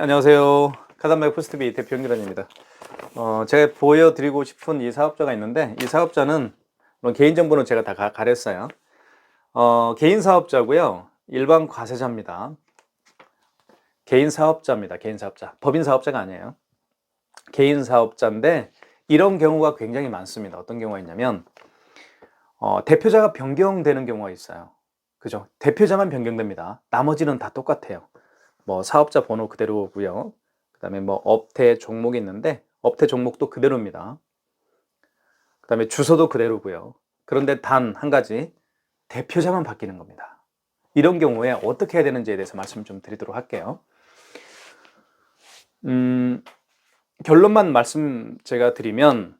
안녕하세요. 카단마이 포스트비 대표 연결원입니다. 제가 보여드리고 싶은 이 사업자가 있는데, 이 사업자는 물론 개인정보는 제가 다 가렸어요. 개인 사업자고요. 일반 과세자입니다. 개인 사업자입니다. 개인 사업자. 법인 사업자가 아니에요. 개인 사업자인데 이런 경우가 굉장히 많습니다. 어떤 경우가 있냐면 대표자가 변경되는 경우가 있어요. 그죠? 대표자만 변경됩니다. 나머지는 다 똑같아요. 뭐 사업자 번호 그대로고요. 그다음에 뭐 업태 종목이 있는데 업태 종목도 그대로입니다. 그다음에 주소도 그대로고요. 그런데 단 한 가지 대표자만 바뀌는 겁니다. 이런 경우에 어떻게 해야 되는지에 대해서 말씀 좀 드리도록 할게요. 결론만 말씀 제가 드리면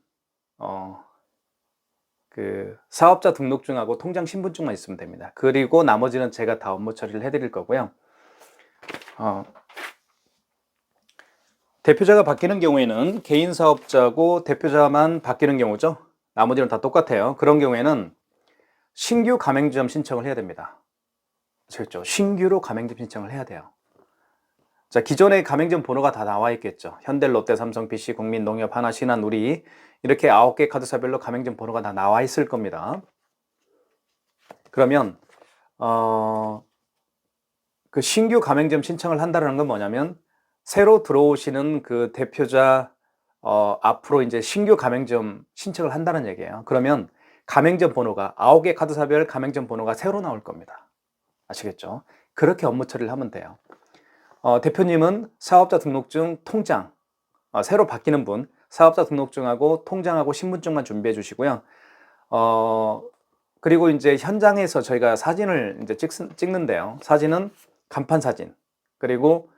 그 사업자 등록증하고 통장 신분증만 있으면 됩니다. 그리고 나머지는 제가 다 업무 처리를 해드릴 거고요. 대표자가 바뀌는 경우에는 개인 사업자고 대표자만 바뀌는 경우죠. 나머지는 다 똑같아요. 그런 경우에는 신규 가맹점 신청을 해야 됩니다. 아시겠죠? 신규로 가맹점 신청을 해야 돼요. 자, 기존의 가맹점 번호가 다 나와 있겠죠. 현대, 롯데, 삼성, BC, 국민, 농협, 하나, 신한, 우리 이렇게 9개 카드사별로 가맹점 번호가 다 나와 있을 겁니다. 그러면 그 신규 가맹점 신청을 한다는 건 뭐냐면 새로 들어오시는 그 대표자 앞으로 이제 신규 가맹점 신청을 한다는 얘기예요. 그러면 가맹점 번호가 9개 카드사별 가맹점 번호가 새로 나올 겁니다. 아시겠죠? 그렇게 업무 처리를 하면 돼요. 대표님은 사업자 등록증, 통장, 새로 바뀌는 분 사업자 등록증하고 통장하고 신분증만 준비해 주시고요. 그리고 이제 현장에서 저희가 사진을 이제 찍는데요. 사진은 간판 사진, 그리고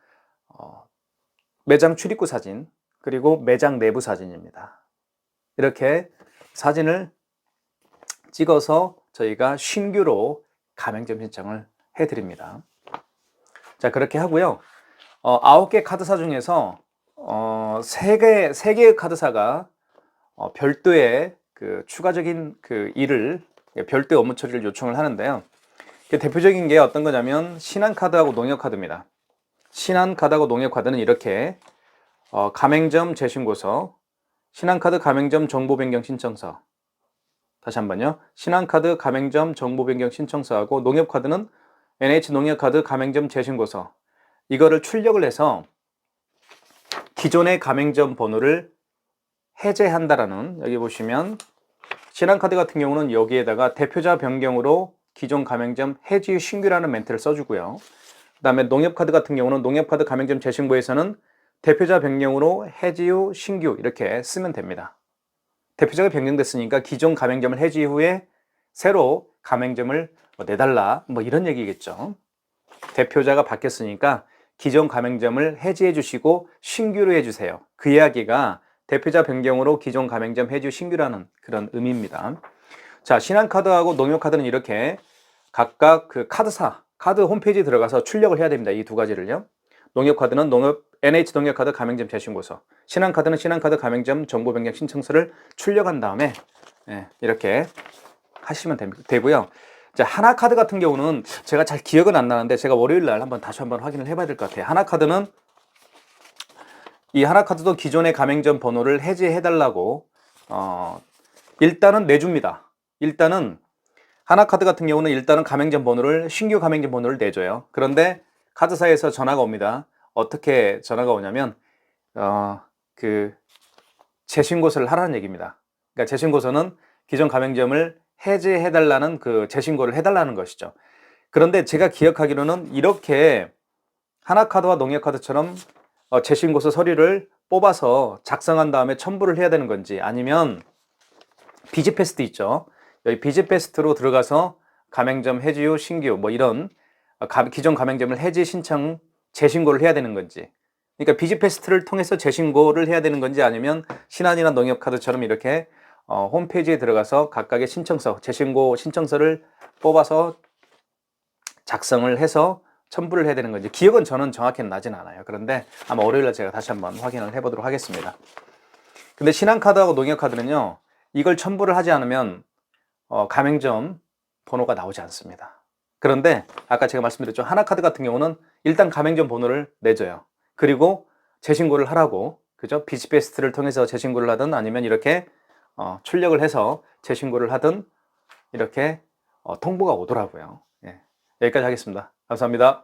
매장 출입구 사진, 그리고 매장 내부 사진입니다. 이렇게 사진을 찍어서 저희가 신규로 가맹점 신청을 해드립니다. 자, 그렇게 하고요. 9개 카드사 중에서 3개의 카드사가 별도의 그 추가적인 그 일을 별도의 업무 처리를 요청을 하는데요. 대표적인 게 어떤 거냐면 신한카드하고 농협카드입니다. 신한카드하고 농협카드는 이렇게 가맹점 재신고서, 신한카드 가맹점 정보 변경 신청서, 다시 한번요. 신한카드 가맹점 정보 변경 신청서하고 농협카드는 NH농협카드 가맹점 재신고서, 이거를 출력을 해서 기존의 가맹점 번호를 해제한다라는, 여기 보시면 신한카드 같은 경우는 여기에다가 대표자 변경으로 기존 가맹점 해지 신규라는 멘트를 써주고요. 그 다음에 농협카드 같은 경우는 농협카드 가맹점 재신고에서는 대표자 변경으로 해지 후 신규 이렇게 쓰면 됩니다. 대표자가 변경됐으니까 기존 가맹점을 해지 후에 새로 가맹점을 내달라 뭐 이런 얘기겠죠. 대표자가 바뀌었으니까 기존 가맹점을 해지해 주시고 신규로 해주세요. 그 이야기가 대표자 변경으로 기존 가맹점 해지 신규라는 그런 의미입니다. 자, 신한카드하고 농협카드는 이렇게 각각 그 카드 홈페이지에 들어가서 출력을 해야 됩니다. 이 두 가지를요. 농협카드는 NH농협카드 가맹점 재신고서, 신한카드는 신한카드 가맹점 정보 변경 신청서를 출력한 다음에 이렇게 하시면 되고요. 자, 하나카드 같은 경우는 제가 잘 기억은 안 나는데 제가 월요일 날 다시 한번 확인을 해봐야 될 것 같아요. 하나카드는 이 하나카드도 기존의 가맹점 번호를 해제해달라고 일단은 내줍니다. 일단은 하나카드 같은 경우는 일단은 가맹점 번호를 신규 가맹점 번호를 내줘요. 그런데 카드사에서 전화가 옵니다. 어떻게 전화가 오냐면 그 재신고서를 하라는 얘기입니다. 그러니까 재신고서는 기존 가맹점을 해제해달라는 그 재신고를 해달라는 것이죠. 그런데 제가 기억하기로는 이렇게 하나카드와 농협카드처럼 재신고서 서류를 뽑아서 작성한 다음에 첨부를 해야 되는 건지, 아니면 비즈패스트 있죠. 여기 비즈패스트로 들어가서 가맹점 해지 후 신규 뭐 이런 기존 가맹점을 해지 신청 재신고를 해야 되는 건지, 그러니까 비즈패스트를 통해서 재신고를 해야 되는 건지, 아니면 신한이나 농협카드처럼 이렇게 홈페이지에 들어가서 각각의 신청서, 재신고 신청서를 뽑아서 작성을 해서 첨부를 해야 되는 건지 기억은 저는 정확히 나진 않아요. 그런데 아마 월요일에 제가 다시 한번 확인을 해보도록 하겠습니다. 근데 신한카드하고 농협카드는요, 이걸 첨부를 하지 않으면 가맹점 번호가 나오지 않습니다. 그런데 아까 제가 말씀드렸죠. 하나카드 같은 경우는 일단 가맹점 번호를 내줘요. 그리고 재신고를 하라고, 그죠? 비즈베스트를 통해서 재신고를 하든 아니면 이렇게 출력을 해서 재신고를 하든 이렇게 통보가 오더라고요. 예. 여기까지 하겠습니다. 감사합니다.